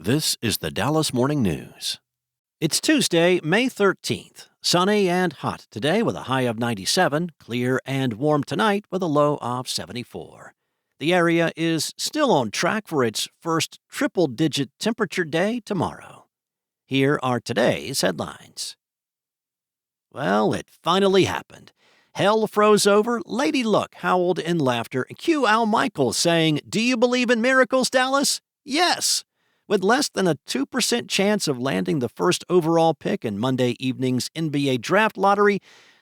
This is the Dallas Morning News. It's Tuesday, May 13th. Sunny and hot today with a high of 97, clear and warm tonight with a low of 74. The area is still on track for its first triple-digit temperature day tomorrow. Here are today's headlines. Well, it finally happened. Hell froze over, Lady Luck howled in laughter, and cue Al Michaels saying, "Do you believe in miracles, Dallas?" Yes! With less than a 2% chance of landing the first overall pick in Monday evening's NBA draft lottery,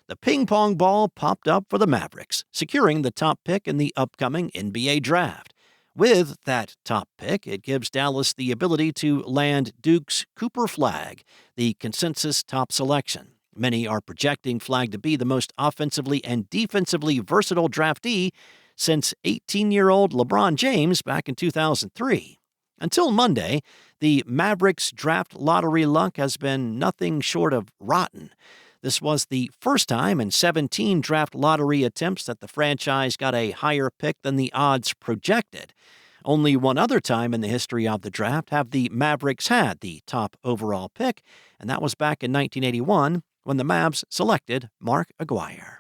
the ping pong ball popped up for the Mavericks, securing the top pick in the upcoming NBA draft. With that top pick, it gives Dallas the ability to land Duke's Cooper Flagg, the consensus top selection. Many are projecting Flagg to be the most offensively and defensively versatile draftee since 18-year-old LeBron James back in 2003. Until Monday, the Mavericks' draft lottery luck has been nothing short of rotten. This was the first time in 17 draft lottery attempts that the franchise got a higher pick than the odds projected. Only one other time in the history of the draft have the Mavericks had the top overall pick, and that was back in 1981 when the Mavs selected Mark Aguirre.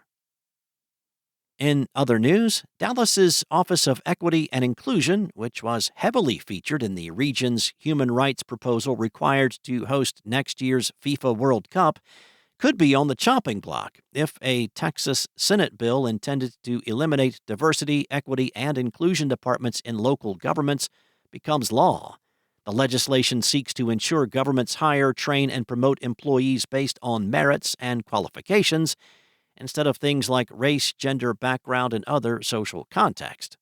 In other news, Dallas's Office of Equity and Inclusion, which was heavily featured in the region's human rights proposal required to host next year's FIFA World Cup, could be on the chopping block if a Texas Senate bill intended to eliminate diversity, equity, and inclusion departments in local governments becomes law. The legislation seeks to ensure governments hire, train, and promote employees based on merits and qualifications, instead of things like race, gender, background, and other social context.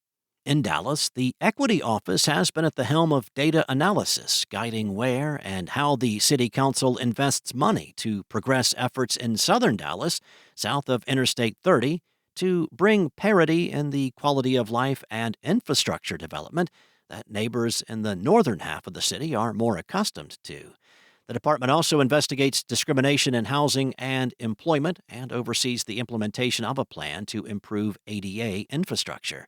In Dallas, the Equity Office has been at the helm of data analysis, guiding where and how the City Council invests money to progress efforts in southern Dallas, south of Interstate 30, to bring parity in the quality of life and infrastructure development that neighbors in the northern half of the city are more accustomed to. The department also investigates discrimination in housing and employment and oversees the implementation of a plan to improve ADA infrastructure.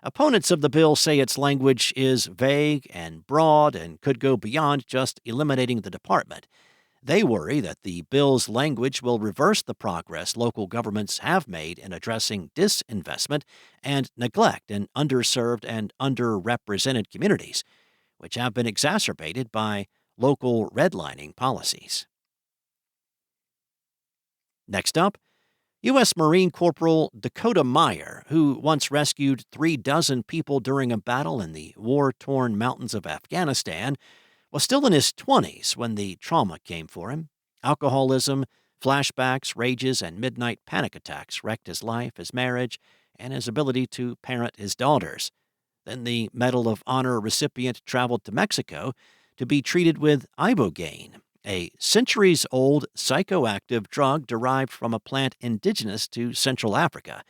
Opponents of the bill say its language is vague and broad and could go beyond just eliminating the department. They worry that the bill's language will reverse the progress local governments have made in addressing disinvestment and neglect in underserved and underrepresented communities, which have been exacerbated by local redlining policies. Next up, U.S. Marine Corporal Dakota Meyer, who once rescued 36 people during a battle in the war-torn mountains of Afghanistan, was still in his 20s when the trauma came for him. Alcoholism, flashbacks, rages, and midnight panic attacks wrecked his life, his marriage, and his ability to parent his daughters. Then the Medal of Honor recipient traveled to Mexico to be treated with ibogaine, a centuries-old psychoactive drug derived from a plant indigenous to Central Africa,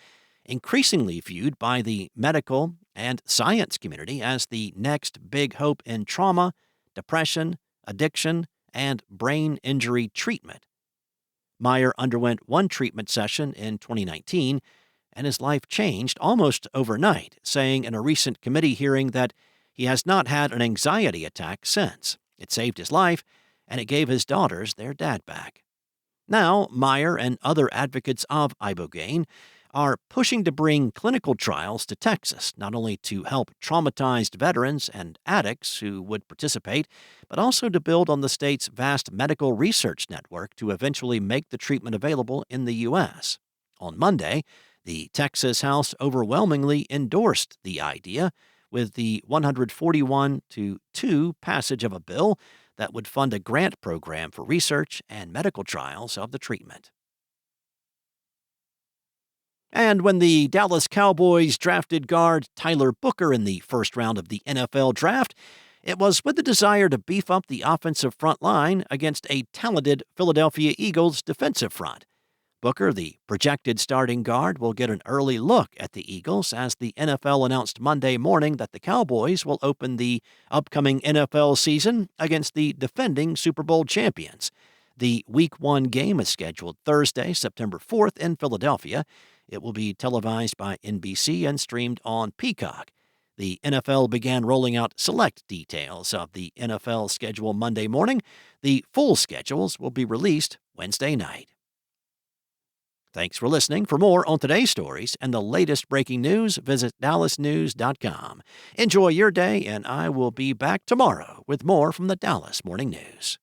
increasingly viewed by the medical and science community as the next big hope in trauma, depression, addiction, and brain injury treatment. Meyer underwent one treatment session in 2019, and his life changed almost overnight, saying in a recent committee hearing that he has not had an anxiety attack since. It saved his life, and it gave his daughters their dad back. Now, Meyer and other advocates of ibogaine are pushing to bring clinical trials to Texas, not only to help traumatized veterans and addicts who would participate, but also to build on the state's vast medical research network to eventually make the treatment available in the U.S. On Monday, the Texas House overwhelmingly endorsed the idea, with the 141-2 passage of a bill that would fund a grant program for research and medical trials of the treatment. And when the Dallas Cowboys drafted guard Tyler Booker in the first round of the NFL draft, it was with the desire to beef up the offensive front line against a talented Philadelphia Eagles defensive front. Booker, the projected starting guard, will get an early look at the Eagles as the NFL announced Monday morning that the Cowboys will open the upcoming NFL season against the defending Super Bowl champions. The Week 1 game is scheduled Thursday, September 4th in Philadelphia. It will be televised by NBC and streamed on Peacock. The NFL began rolling out select details of the NFL schedule Monday morning. The full schedules will be released Wednesday night. Thanks for listening. For more on today's stories and the latest breaking news, visit dallasnews.com. Enjoy your day, and I will be back tomorrow with more from the Dallas Morning News.